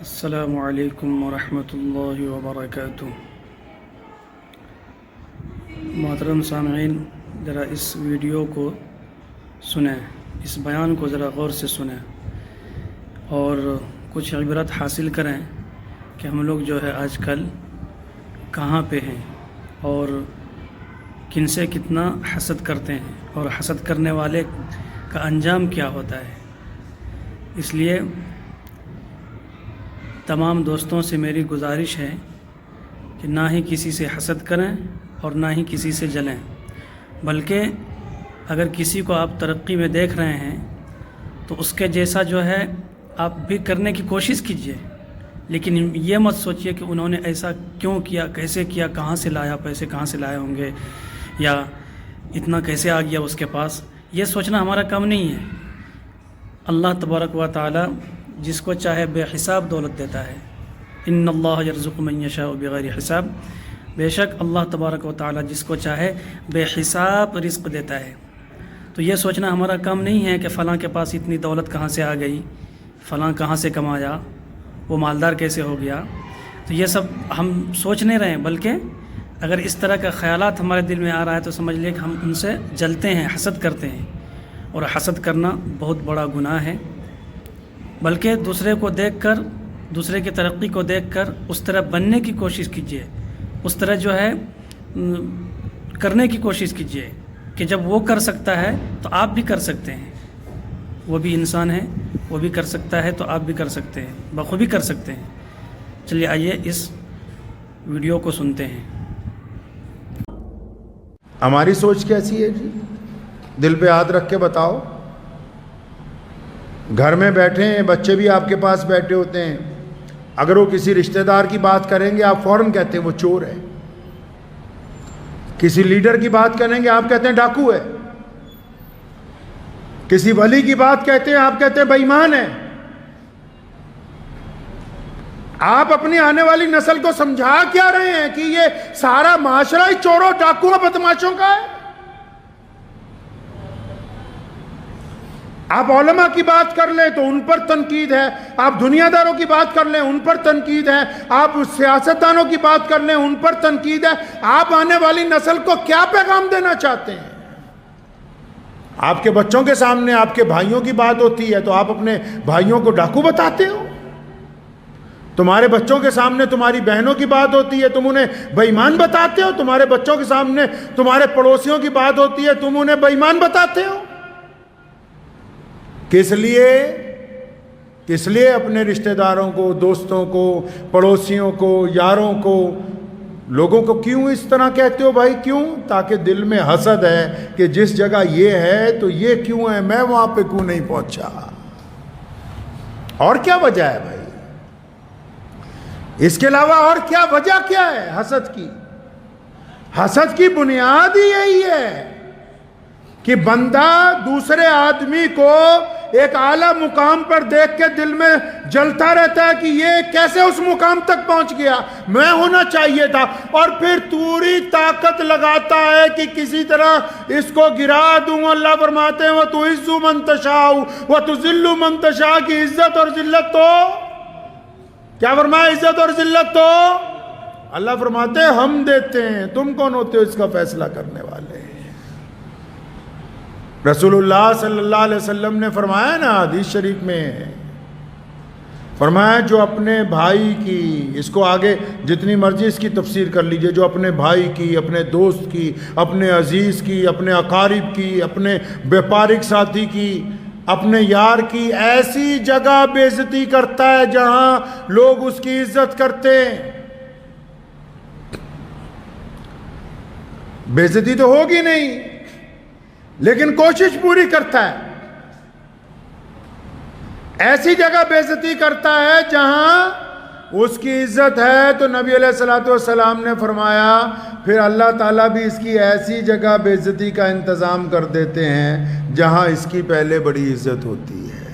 السلام علیکم ورحمۃ اللہ وبرکاتہ۔ محترم سامعین، ذرا اس ویڈیو کو سنیں، اس بیان کو ذرا غور سے سنیں اور کچھ عبرت حاصل کریں کہ ہم لوگ جو ہے آج کل کہاں پہ ہیں اور کن سے کتنا حسد کرتے ہیں اور حسد کرنے والے کا انجام کیا ہوتا ہے۔ اس لیے تمام دوستوں سے میری گزارش ہے کہ نہ ہی کسی سے حسد کریں اور نہ ہی کسی سے جلیں، بلکہ اگر کسی کو آپ ترقی میں دیکھ رہے ہیں تو اس کے جیسا جو ہے آپ بھی کرنے کی کوشش کیجئے، لیکن یہ مت سوچئے کہ انہوں نے ایسا کیوں کیا، کیسے کیا، کہاں سے لایا، پیسے کہاں سے لائے ہوں گے یا اتنا کیسے آ گیا اس کے پاس۔ یہ سوچنا ہمارا کام نہیں ہے۔ اللہ تبارک و تعالی جس کو چاہے بے حساب دولت دیتا ہے۔ ان اللہ یرزق من یشاء بغیر حساب، بے شک اللہ تبارک و تعالی جس کو چاہے بے حساب رزق دیتا ہے۔ تو یہ سوچنا ہمارا کام نہیں ہے کہ فلاں کے پاس اتنی دولت کہاں سے آ گئی، فلاں کہاں سے کمایا، وہ مالدار کیسے ہو گیا۔ تو یہ سب ہم سوچ نہیں رہے ہیں، بلکہ اگر اس طرح کا خیالات ہمارے دل میں آ رہا ہے تو سمجھ لیں کہ ہم ان سے جلتے ہیں، حسد کرتے ہیں، اور حسد کرنا بہت بڑا گناہ ہے۔ بلکہ دوسرے کو دیکھ کر، دوسرے کی ترقی کو دیکھ کر اس طرح بننے کی کوشش کیجیے، اس طرح جو ہے کرنے کی کوشش کیجیے کہ جب وہ کر سکتا ہے تو آپ بھی کر سکتے ہیں۔ وہ بھی انسان ہے، وہ بھی کر سکتا ہے تو آپ بھی کر سکتے ہیں، بخوبی کر سکتے ہیں۔ چلیے آئیے اس ویڈیو کو سنتے ہیں۔ ہماری سوچ کیسی ہے جی؟ دل پہ ہاتھ رکھ کے بتاؤ۔ گھر میں بیٹھے ہیں، بچے بھی آپ کے پاس بیٹھے ہوتے ہیں، اگر وہ کسی رشتہ دار کی بات کریں گے آپ فوراً کہتے ہیں وہ چور ہے، کسی لیڈر کی بات کریں گے آپ کہتے ہیں ڈاکو ہے، کسی ولی کی بات کہتے ہیں آپ کہتے ہیں بے ایمان ہے۔ آپ اپنی آنے والی نسل کو سمجھا کیا رہے ہیں کہ یہ سارا معاشرہ ہی چوروں ڈاکوؤں بدماشوں کا ہے؟ آپ علماء کی بات کر لیں تو ان پر تنقید ہے، آپ دنیا داروں کی بات کر لیں ان پر تنقید ہے، آپ سیاستدانوں کی بات کر لیں ان پر تنقید ہے۔ آپ آنے والی نسل کو کیا پیغام دینا چاہتے ہیں؟ آپ کے بچوں کے سامنے آپ کے بھائیوں کی بات ہوتی ہے تو آپ اپنے بھائیوں کو ڈاکو بتاتے ہو، تمہارے بچوں کے سامنے تمہاری بہنوں کی بات ہوتی ہے تم انہیں بے ایمان بتاتے ہو، تمہارے بچوں کے سامنے تمہارے پڑوسیوں کی بات ہوتی ہے تم انہیں بے ایمان بتاتے ہو۔ کس لیے اپنے رشتہ داروں کو، دوستوں کو، پڑوسیوں کو، یاروں کو، لوگوں کو کیوں اس طرح کہتے ہو بھائی؟ کیوں؟ تاکہ دل میں حسد ہے کہ جس جگہ یہ ہے تو یہ کیوں ہے، میں وہاں پہ کیوں نہیں پہنچا۔ اور کیا وجہ ہے بھائی؟ اس کے علاوہ اور کیا وجہ کیا ہے حسد کی؟ حسد کی بنیاد ہی یہی ہے کہ بندہ دوسرے آدمی کو ایک اعلیٰ مقام پر دیکھ کے دل میں جلتا رہتا ہے کہ یہ کیسے اس مقام تک پہنچ گیا، میں ہونا چاہیے تھا، اور پھر پوری طاقت لگاتا ہے کہ کسی طرح اس کو گرا دوں۔ اللہ فرماتے ہیں وَتُعِزُّ مَن تَشَاءُ وَتُذِلُّ مَن تَشَاءُ، کی عزت اور ذلت تو کیا فرمایا؟ عزت اور ذلت تو اللہ فرماتے ہیں ہم دیتے ہیں، تم کون ہوتے ہو اس کا فیصلہ کرنے والے؟ رسول اللہ صلی اللہ علیہ وسلم نے فرمایا نا حدیث شریف میں، فرمایا جو اپنے بھائی کی، اس کو آگے جتنی مرضی اس کی تفسیر کر لیجئے، جو اپنے بھائی کی، اپنے دوست کی، اپنے عزیز کی، اپنے اقارب کی، اپنے بیپارک ساتھی کی، اپنے یار کی ایسی جگہ بے عزتی کرتا ہے جہاں لوگ اس کی عزت کرتے ہیں، بے عزتی تو ہوگی نہیں لیکن کوشش پوری کرتا ہے، ایسی جگہ بے عزتی کرتا ہے جہاں اس کی عزت ہے، تو نبی علیہ الصلوۃ والسلام نے فرمایا پھر اللہ تعالیٰ بھی اس کی ایسی جگہ بے عزتی کا انتظام کر دیتے ہیں جہاں اس کی پہلے بڑی عزت ہوتی ہے،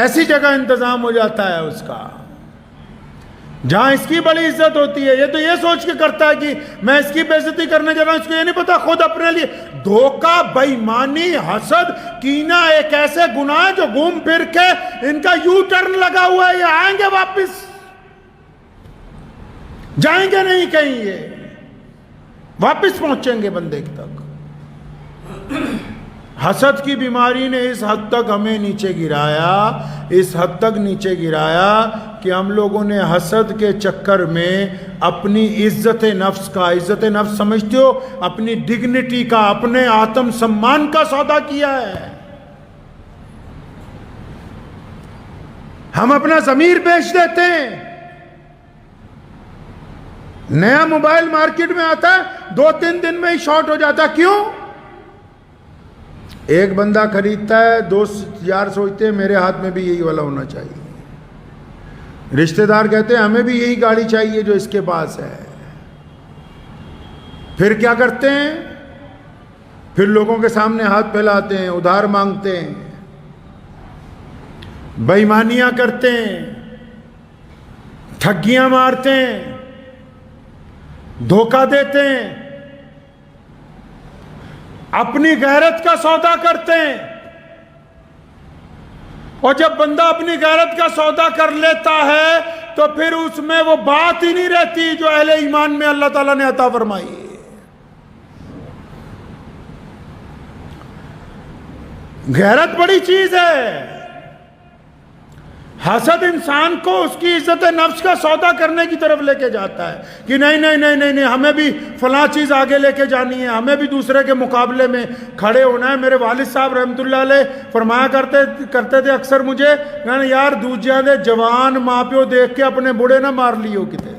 ایسی جگہ انتظام ہو جاتا ہے اس کا۔ جہاں اس کی بڑی عزت ہوتی ہے، یہ تو یہ سوچ کے کرتا ہے کہ میں اس کی بے عزتی کرنے جا رہا ہوں، اس کو یہ نہیں پتا خود اپنے لیے دھوکہ، بے ایمانی، حسد، کینہ ایک ایسے گناہ جو گھوم پھر کے ان کا یو ٹرن لگا ہوا ہے، یہ آئیں گے واپس، جائیں گے نہیں کہیں، یہ واپس پہنچیں گے بندے تک۔ حسد کی بیماری نے اس حد تک ہمیں نیچے گرایا، اس حد تک نیچے گرایا کہ ہم لوگوں نے حسد کے چکر میں اپنی عزت نفس کا، عزت نفس سمجھتے ہو، اپنی ڈگنیٹی کا، اپنے آتم سمان کا سودا کیا ہے۔ ہم اپنا ضمیر بیچ دیتے ہیں۔ نیا موبائل مارکیٹ میں آتا ہے، 2-3 دن میں ہی شارٹ ہو جاتا ہے، کیوں؟ ایک بندہ خریدتا ہے، دوست یار سوچتے ہیں میرے ہاتھ میں بھی یہی والا ہونا چاہیے، رشتہ دار کہتے ہیں ہمیں بھی یہی گاڑی چاہیے جو اس کے پاس ہے۔ پھر کیا کرتے ہیں؟ پھر لوگوں کے سامنے ہاتھ پھیلاتے ہیں، ادھار مانگتے ہیں، بے ایمانیاں کرتے ہیں، ٹھگیاں مارتے ہیں، دھوکہ دیتے ہیں، اپنی غیرت کا سودا کرتے ہیں۔ اور جب بندہ اپنی غیرت کا سودا کر لیتا ہے تو پھر اس میں وہ بات ہی نہیں رہتی جو اہل ایمان میں اللہ تعالیٰ نے عطا فرمائی ہے۔ غیرت بڑی چیز ہے۔ حسد انسان کو اس کی عزت نفس کا سودا کرنے کی طرف لے کے جاتا ہے کہ نہیں نہیں نہیں نہیں نہیں، ہمیں بھی فلاں چیز آگے لے کے جانی ہے، ہمیں بھی دوسرے کے مقابلے میں کھڑے ہونا ہے۔ میرے والد صاحب رحمۃ اللہ علیہ فرمایا کرتے تھے اکثر مجھے، یار دوجیاں دے جوان ماں پیو دیکھ کے اپنے بڑے نہ مار لیو کتے۔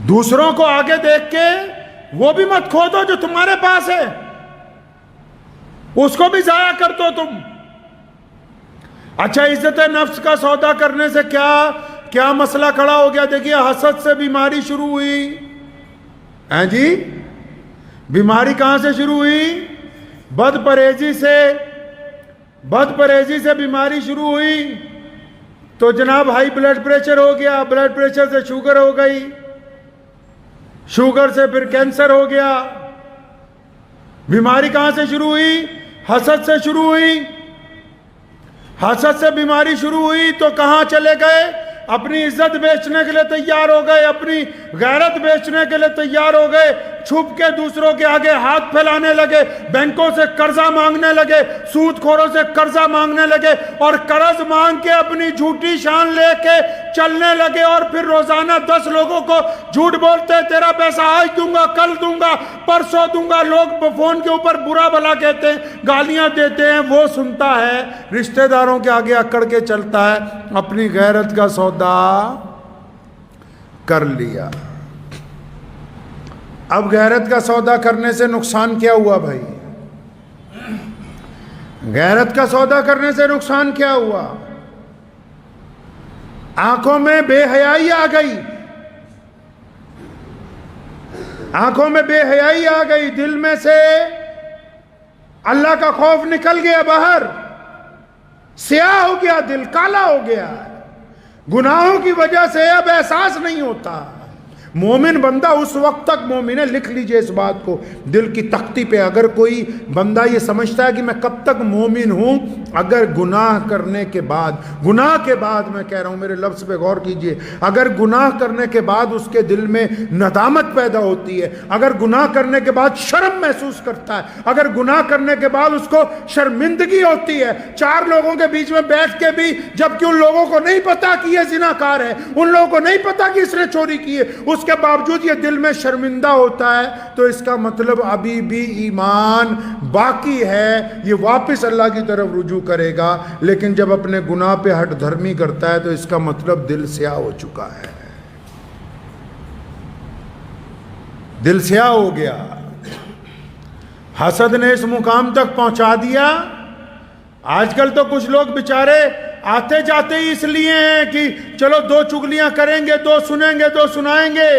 دوسروں کو آگے دیکھ کے وہ بھی مت کھو دو جو تمہارے پاس ہے، اس کو بھی ضائع کر دو تم۔ اچھا، عزت نفس کا سودا کرنے سے کیا مسئلہ کھڑا ہو گیا؟ دیکھیے، حسد سے بیماری شروع ہوئی ہیں جی۔ بیماری کہاں سے شروع ہوئی؟ بد پرہیزی سے بیماری شروع ہوئی تو جناب ہائی بلڈ پریشر ہو گیا، بلڈ پریشر سے شوگر ہو گئی، شوگر سے پھر کینسر ہو گیا۔ بیماری کہاں سے شروع ہوئی؟ حسد سے شروع ہوئی۔ حسد سے بیماری شروع ہوئی تو کہاں چلے گئے؟ اپنی عزت بیچنے کے لیے تیار ہو گئے، اپنی غیرت بیچنے کے لیے تیار ہو گئے، چھپ کے دوسروں کے آگے ہاتھ پھیلانے لگے، بینکوں سے قرضہ مانگنے لگے، سود خوروں سے قرضہ مانگنے لگے، اور قرض مانگ کے اپنی جھوٹی شان لے کے چلنے لگے، اور پھر روزانہ 10 لوگوں کو جھوٹ بولتے، تیرا پیسہ آج دوں گا، کل دوں گا، پرسوں دوں گا۔ لوگ فون کے اوپر برا بھلا کہتے ہیں، گالیاں دیتے ہیں، وہ سنتا ہے، رشتہ داروں کے آگے اکڑ کے چلتا ہے، اپنی غیرت کا سودا کر لیا۔ اب غیرت کا سودا کرنے سے نقصان کیا ہوا بھائی؟ غیرت کا سودا کرنے سے نقصان کیا ہوا؟ آنکھوں میں بے حیائی آ گئی، آنکھوں میں بے حیائی آ گئی، دل میں سے اللہ کا خوف نکل گیا باہر، سیاہ ہو گیا، دل کالا ہو گیا، گناہوں کی وجہ سے اب احساس نہیں ہوتا۔ مومن بندہ اس وقت تک مومن ہے، لکھ لیجئے اس بات کو دل کی تختی پہ۔ اگر کوئی بندہ یہ سمجھتا ہے کہ میں کب تک مومن ہوں، اگر گناہ کرنے کے بعد، گناہ کے بعد میں کہہ رہا ہوں، میرے لفظ پہ غور کیجئے، اگر گناہ کرنے کے بعد اس کے دل میں ندامت پیدا ہوتی ہے، اگر گناہ کرنے کے بعد شرم محسوس کرتا ہے، اگر گناہ کرنے کے بعد اس کو شرمندگی ہوتی ہے، 4 لوگوں کے بیچ میں بیٹھ کے بھی، جبکہ ان لوگوں کو نہیں پتا کہ یہ زناکار ہے، ان لوگوں کو نہیں پتا کہ اس نے چوری کی ہے، اس کے باوجود یہ دل میں شرمندہ ہوتا ہے، تو اس کا مطلب ابھی بھی ایمان باقی ہے، یہ واپس اللہ کی طرف رجوع کرے گا۔ لیکن جب اپنے گناہ پہ ہٹ دھرمی کرتا ہے تو اس کا مطلب دل سیاہ ہو چکا ہے، دل سیاہ ہو گیا۔ حسد نے اس مقام تک پہنچا دیا۔ آج کل تو کچھ لوگ بیچارے آتے جاتے ہی اس لیے ہیں کہ چلو 2 چگلیاں کریں گے، 2 سنیں گے، 2 سنائیں گے۔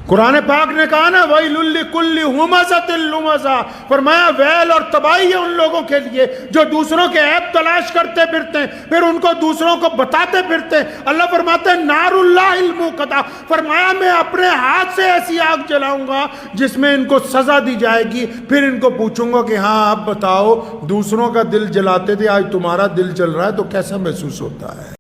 قرآن پاک نے کہا نا وَيْلٌ لِكُلِّ ہُمَزَةٍ لُمَزَةٍ، فرمایا ویل اور تباہی ہے ان لوگوں کے لیے جو دوسروں کے عیب تلاش کرتے پھرتے ہیں، پھر ان کو دوسروں کو بتاتے پھرتے ہیں۔ اللہ فرماتے ہیں نار اللہ الموقدہ، فرمایا میں اپنے ہاتھ سے ایسی آگ جلاؤں گا جس میں ان کو سزا دی جائے گی، پھر ان کو پوچھوں گا کہ ہاں آپ بتاؤ دوسروں کا دل جلاتے تھے، آج تمہارا دل جل رہا ہے تو کیسا محسوس ہوتا ہے؟